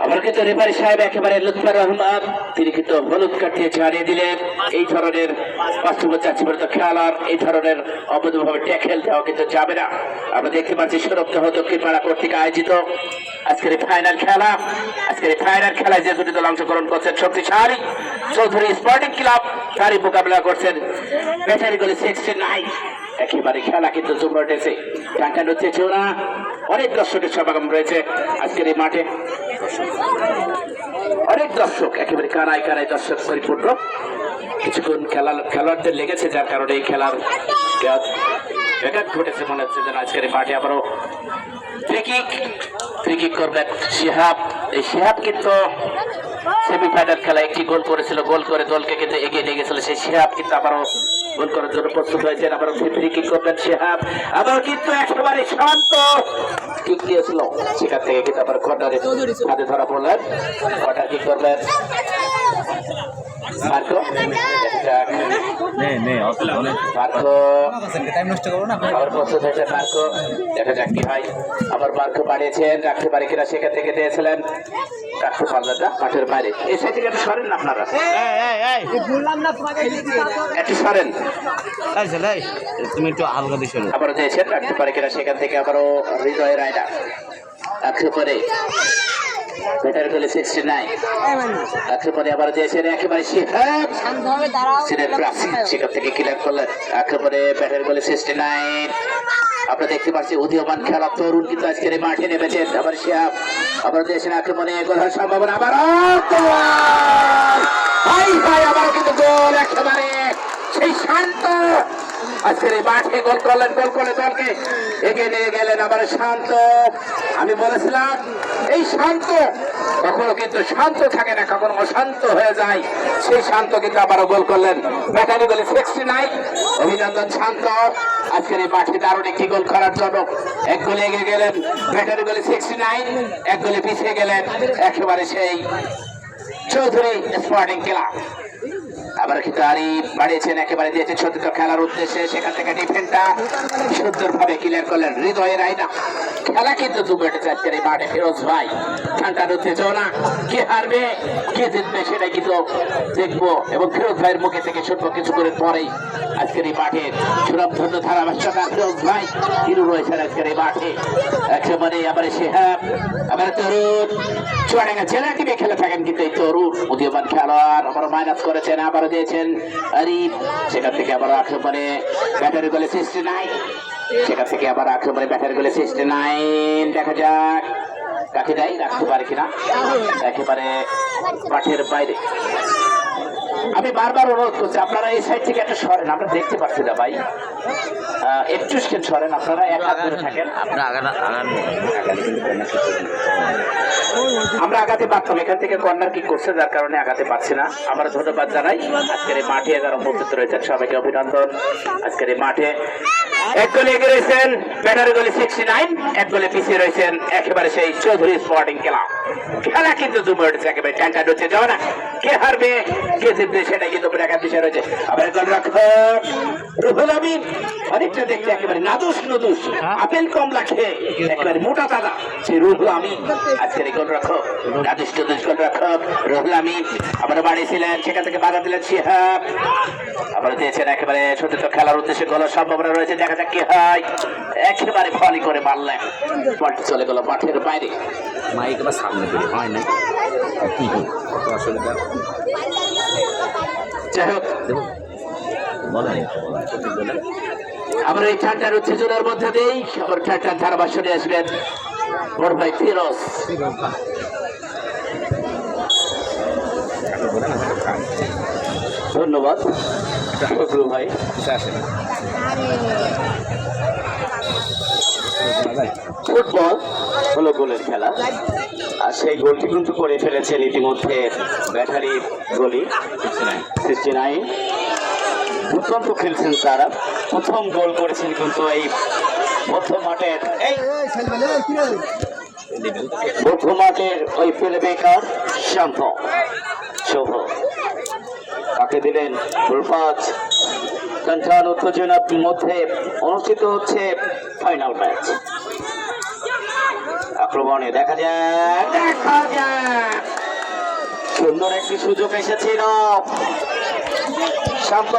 আমার কিন্তু রেফারি সাহেব একেবারে লুৎফর রহমান তিনি কিন্তু হলুদ কার্ড দিয়ে ছাড়িয়ে দিলেন। এই ধরনের বাস্তব চাচিবর্ত খেলার এই ধরনের অবৈধভাবে ট্যাকেল দেওয়া কিন্তু যাবে না। আমরা দেখতে পাচ্ছি সুরক্ষা দক্ষিণ পাড়া কর্তৃক আয়োজিত আজকের ফাইনাল খেলা। আজকের ফাইনাল খেলায় যে দুটি দল অংশগ্রহণ করছেন শক্তিশালী চৌধুরী স্পোর্টিং ক্লাব, তারই মোকাবিলা করছেন ব্যাটারি গলি 69। একেবারে খেলা কিন্তু জমে উঠেছে, টাকা নড়ছেও না। অনেক দর্শকের সমাগম রয়েছে আজকের এই মাঠে, অনেক দর্শক একেবারে কানায় কানায় দর্শক পরিপূর্ণ। কিছুক্ষণ খেলোয়াড়দের লেগেছে, যার কারণে এই খেলার ব্যাঘাত ঘটেছে মনে হচ্ছে যেন আজকের এই মাঠে আবারও ফ্রি কিক করবেন শিহাব। এই শিহাব কিন্তু সেমিফাইনাল খেলা একটি গোল করেছিল, গোল করে দলকে কিন্তু এগিয়ে নিয়ে গেছিল। সেই শিহাব কিন্তু আবারও গোল করার জন্য প্রস্তুত হয়েছেন। আবারও ফ্রি কিক করবেন শিহাব, আবারও কিন্তু একেবারে শান্ত কিক দিয়েছিল, সেখান থেকে কিন্তু আবার কর্নারে হাতে ধরা পড়লেন। কর্নার কিক করবেন মার্কো, দেখা যাক কি হয়। আবার মার্কো বাড়িয়েছেন, রাখতে পারে কিনা সেখান থেকে দিয়েছিলেন, রাখতে পারলেন না মাঠের বাইরে। এই সাইড থেকে একটু সরেন না আপনারা, একটু সরেন, তুমি একটু আলগা দিছো। আবারও দিয়েছেন, রাখতে পারে কিনা সেখান থেকে আবারও হৃদয় রায়না রাখতে পারে ব্যাটারি গলি 69। রাখতে পারে আবার দিয়েছেন একেবারে শিহাব সেখান থেকে ক্লিয়ার করলেন একেবারে ব্যাটারি গলি 69। আমরা দেখতে পাচ্ছি উদীয়মান খেলা তরুণ কিন্তু আজকের এই মাঠে নেমেছেন। আবার শিহাব আবার দিয়েছেন আক্রমণে গোল হওয়ার সম্ভাবনা, আবার আবার কিন্তু গোল একেবারে সেই শান্ত আজকের এই মাঠে গোল করলেন, গোল করে দলকে এগিয়ে নিয়ে গেলেন। আবার শান্ত, আমি বলেছিলাম এই শান্ত কখনো কিন্তু শান্ত থাকে না, কখনো অশান্ত হয়ে যায়। সেই শান্ত কিন্তু আবারও গোল করলেন ব্যাটারি গলি 69। অভিনন্দন শান্ত আজকের এই মাঠে দারুণ একটি গোল করার জন্য। এক গোলে এগিয়ে গেলেন ব্যাটারি গলি 69, এক গোলে পিছিয়ে গেলেন একেবারে সেই চৌধুরী স্পোর্টিং ক্লাব। আবার কিন্তু আরিফ বাড়িয়েছেন, একেবারে দিয়েছেন সতীর্থ খেলার উদ্দেশ্যে, সেখান থেকে ডিফেন্ডটা সুন্দরভাবে ক্লিয়ার করলেন হৃদয়ের আয়না। খেলা কিন্তু দু মিনিটে আজকের এই মাঠে ফিরোজ ভাই ঠান্ডা উত্তেজনা, কে হারবে কে জিতবে সেটা কিন্তু দেখবো এবং ফিরোজ ভাইয়ের মুখে থেকে শুনবো কিছু করে পরেই। আজকের এই মাঠে সুনামধন্য ধারাভাষ্যকার ফিরোজ ভাই হিরো রয়েছেন আজকের এই মাঠে একেবারে। আবার শিহাব, আবার তরুণ চুয়াডাঙ্গা জেলা টিমে খেলে থাকেন কিন্তু এই তরুণ উদীয়মান খেলোয়াড় আবার মাইনাস করেছেন, আবার দিয়েছেন আরিফ, সেখান থেকে আবার আক্রমণে ব্যাটারি গলি 69, সেখান থেকে আবার আক্রমণে ব্যাটারি গলি 69। দেখা যাক কাকে দেয়, রাখতে পারে কিনা একেবারে মাঠের বাইরে। আমি বারবার অনুরোধ করছি আপনারা এই সাইড থেকে একটা সরেন, আমরা দেখতে পাচ্ছি না ভাই, একটু সরেন আপনারা, এক হাত ধরে থাকেন। আমরা আগাতে পারতাম, এখান থেকে কর্নার কিক করছে যার কারণে আগাতে পারছি না। আমরা ধন্যবাদ জানাই আজকের এই মাঠে 11 উপস্থিত রয়েছেন সবাইকে অভিনন্দন। আজকের এই মাঠে এক গোলে এগিয়ে রয়েছেন ব্যাটারি গলি 69, এক গোলে পিছিয়ে রয়েছেন একেবারে সেই চৌধুরী স্পোর্টিং ক্লাব। খেলা কিন্তু দু মিনিট একেবারে টাকা হচ্ছে যাবে না, কে হারবে কে জিতবে সেটা কিন্তু দেখার বিষয় রয়েছে। আবার গোল রক্ষক রুহুল আমিন, অনেকটা দেখতে একেবারে নাদুস নুদুস আপেল কমলা খেয়ে একেবারে মোটা তাজা সেই রুহুল আমিন আজকের এই গোল রক্ষক, নাদুস নুদুস গোল রক্ষক রুহুল আমিন। আবার বাড়িয়েছিলেন, সেখান থেকে বাধা দিলেন শিহাব, আবার দিয়েছেন একেবারে সতীর্থ খেলার উদ্দেশ্যে গোলের সম্ভাবনা রয়েছে। দেখা যাক কি হয়, একেবারে ফলি করে মারলেন, বলটি চলে গেল মাঠের বাইরে। মাইক বা সামনে দিলে হয় না, যাই হোক আমরা এই ঠান্ডার উত্তেজনার মধ্যে দিয়েই আবার ঠান্ডার ধারাভাষ্যে আসবেন বড় ভাই ফিরোজ। ধন্যবাদ ভাই। ফুটবল হলো গোলের খেলা, আর সেই গোলটি কিন্তু করে ফেলেছেন ইতিমধ্যে ব্যাটারি গলি 69। দুর্দান্ত খেলছেন তারা, প্রথম গোল করেছেন কিন্তু এই মধ্য মাঠের ওই প্লেবেকার শান্ত শুভ, তাকে দিলেন গোলপাঁচ। উত্তেজনার মধ্যে অনুষ্ঠিত হচ্ছে ফাইনাল ম্যাচ। আক্রমণে দেখা যাক সুন্দর একটি সুযোগ এসেছিল শান্ত